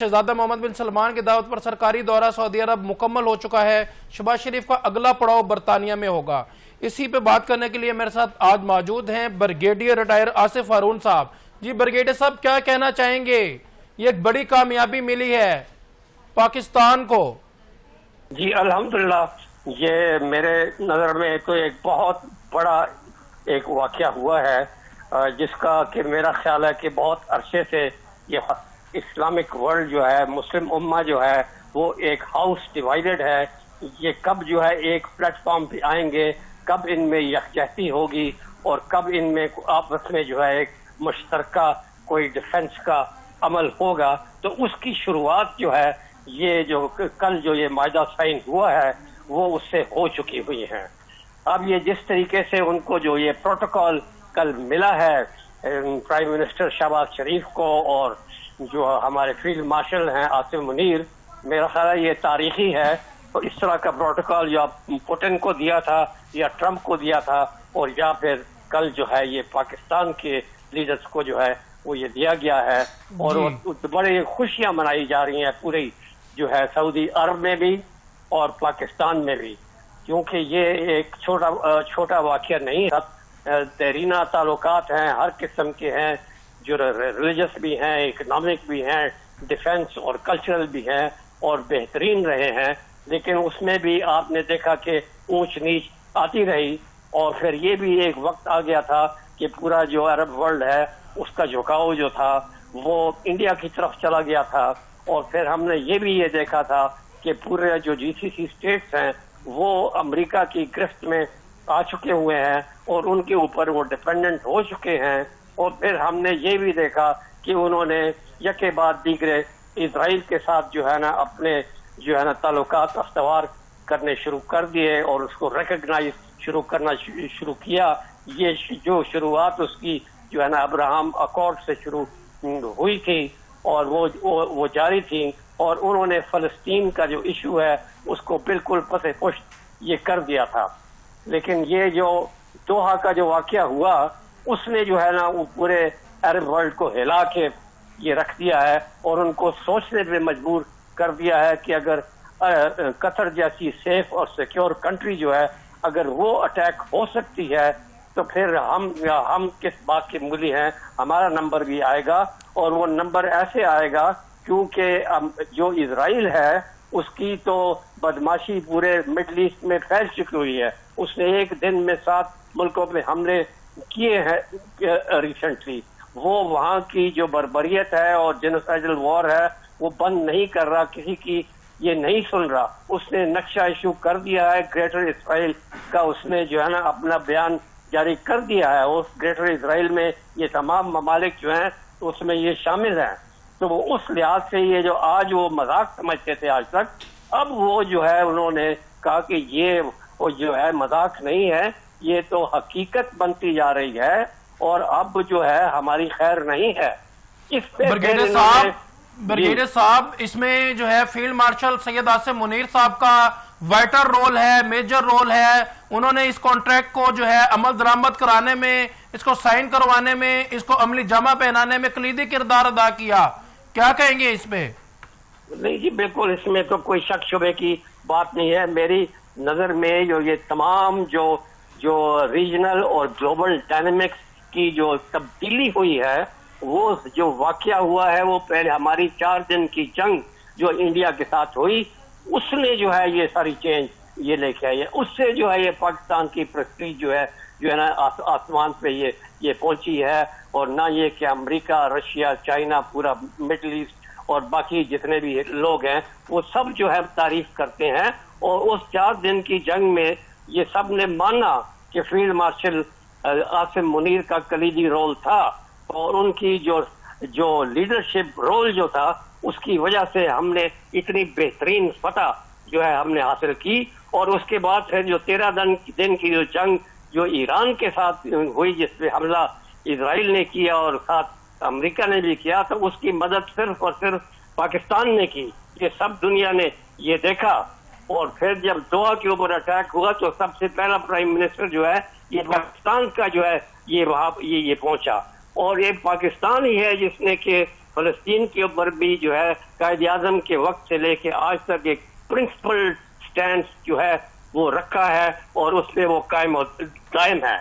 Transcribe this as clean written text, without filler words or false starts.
शहजादा मोहम्मद बिन सलमान की दावत पर सरकारी दौरा सऊदी अरब मुकम्मल हो चुका है। शहबाज शरीफ का अगला पड़ाव बरतानिया में होगा। इसी पे बात करने के लिए मेरे साथ आज मौजूद हैं ब्रिगेडियर रिटायर आसिफ हारून साहब। जी ब्रिगेडियर साहब, क्या कहना चाहेंगे? ये एक बड़ी कामयाबी मिली है पाकिस्तान को। जी अल्हम्दुलिल्लाह, ये मेरे नज़र में तो एक बहुत बड़ा एक वाक़या हुआ है, जिसका कि मेरा ख्याल है कि बहुत अरसे से ये इस्लामिक वर्ल्ड जो है, मुस्लिम उम्मा जो है, वो एक हाउस डिवाइडेड है। ये कब जो है एक प्लेटफॉर्म पे आएंगे, कब इनमें यकजहती होगी और कब इनमें आपस में जो है एक मुश्तरका कोई डिफेंस का अमल होगा। तो उसकी शुरुआत जो है, ये जो कल जो ये मायदा साइन हुआ है, वो उससे हो चुकी हुई है। अब ये जिस तरीके से उनको जो ये प्रोटोकॉल कल मिला है प्राइम मिनिस्टर शहबाज शरीफ को और जो हमारे फील्ड मार्शल हैं आसिम मुनीर, मेरा ख्याल है ये तारीखी है। तो इस तरह का प्रोटोकॉल जो पुतिन को दिया था या ट्रंप को दिया था, और या फिर कल जो है ये पाकिस्तान के लीडर्स को जो है वो ये दिया गया है। और बड़े खुशियां मनाई जा रही हैं पूरी जो है सऊदी अरब में भी और पाकिस्तान में भी, क्योंकि ये एक छोटा वाक़या नहीं है। देरीना ताल्लुकात हैं, हर किस्म के हैं, जो रिलीजियस भी हैं, इकोनॉमिक भी हैं, डिफेंस और कल्चरल भी हैं और बेहतरीन रहे हैं। लेकिन उसमें भी आपने देखा कि ऊंच नीच आती रही, और फिर ये भी एक वक्त आ गया था कि पूरा जो अरब वर्ल्ड है उसका झुकाव जो था वो इंडिया की तरफ चला गया था। और फिर हमने ये देखा था कि पूरे जो जीसीसी स्टेट्स हैं वो अमेरिका की गिरफ्त में आ चुके हुए हैं और उनके ऊपर वो डिपेंडेंट हो चुके हैं। और फिर हमने ये भी देखा कि उन्होंने यके बाद दीगरे इजराइल के साथ जो है ना अपने जो है ना ताल्लुकात अस्तवार करने शुरू कर दिए और उसको रिकग्नाइज करना शुरू किया। ये जो शुरुआत उसकी जो है ना अब्राहम अकॉर्ड से शुरू हुई थी और वो जारी थी, और उन्होंने फलस्तीन का जो इशू है उसको बिल्कुल पसे पुष्ट ये कर दिया था। लेकिन ये जो दोहा का जो वाक़या हुआ, उसने जो है ना वो पूरे अरब वर्ल्ड को हिला के ये रख दिया है और उनको सोचने पे मजबूर कर दिया है कि अगर कतर जैसी सेफ और सिक्योर कंट्री जो है, अगर वो अटैक हो सकती है तो फिर हम किस बात के मूली हैं। हमारा नंबर भी आएगा, और वो नंबर ऐसे आएगा क्योंकि जो इजराइल है उसकी तो बदमाशी पूरे मिडल ईस्ट में फैल चुकी हुई है। उसने एक दिन में 7 मुल्कों पे हमले किए हैं रिसेंटली। वो वहाँ की जो बर्बरियत है और जेनोसाइडल वॉर है वो बंद नहीं कर रहा, किसी की ये नहीं सुन रहा। उसने नक्शा इशू कर दिया है ग्रेटर इसराइल का, उसने जो है ना अपना बयान जारी कर दिया है। उस ग्रेटर इसराइल में ये तमाम ममालिक जो हैं उसमें ये शामिल हैं। तो वो उस लिहाज से ये जो आज वो मजाक समझते थे आज तक, अब वो जो है उन्होंने कहा कि ये वो जो है मजाक नहीं है, ये तो हकीकत बनती जा रही है और अब जो है हमारी खैर नहीं है। इस पे ब्रिगेडियर साहब, इसमें जो है फील्ड मार्शल सैयद आसिम मुनीर साहब का वाइटर रोल है, मेजर रोल है। उन्होंने इस कॉन्ट्रैक्ट को जो है अमल दरामद कराने में, इसको साइन करवाने में, इसको अमली जमा पहनाने में कलीदी किरदार अदा किया। क्या कहेंगे इस पे? नहीं जी, बिल्कुल इसमें तो कोई शक शुबे की बात नहीं है। मेरी नजर में जो ये तमाम जो रीजनल और ग्लोबल डायनेमिक्स की जो तब्दीली हुई है, वो जो वाकया हुआ है, वो पहले हमारी 4 दिन की जंग जो इंडिया के साथ हुई, उसने जो है ये सारी चेंज ये लेके आई है। उससे जो है ये पाकिस्तान की प्रेस्टीज जो है ना आसमान पे ये पहुंची है। और ना ये कि अमेरिका, रशिया, चाइना, पूरा मिडल ईस्ट और बाकी जितने भी लोग हैं वो सब जो है तारीफ करते हैं। और उस 4 दिन की जंग में ये सब ने माना कि फील्ड मार्शल आसिम मुनीर का कलीदी रोल था, और उनकी जो लीडरशिप रोल जो था उसकी वजह से हमने इतनी बेहतरीन फतह जो है हमने हासिल की। और उसके बाद फिर जो 13 दिन की जो जंग जो ईरान के साथ हुई, जिसपे हमला इजराइल ने किया और साथ अमेरिका ने भी किया, तो उसकी मदद सिर्फ और सिर्फ पाकिस्तान ने की। ये सब दुनिया ने ये देखा। और फिर जब दोहा के ऊपर अटैक हुआ तो सबसे पहला प्राइम मिनिस्टर जो है ये पाकिस्तान का जो है ये वहां ये पहुंचा। और ये पाकिस्तान ही है जिसने कि فلسطین کے اوپر بھی جو ہے قائد اعظم کے وقت سے لے کے آج تک ایک پرنسپل سٹینڈ جو ہے وہ رکھا ہے اور اس پہ وہ قائم ہے.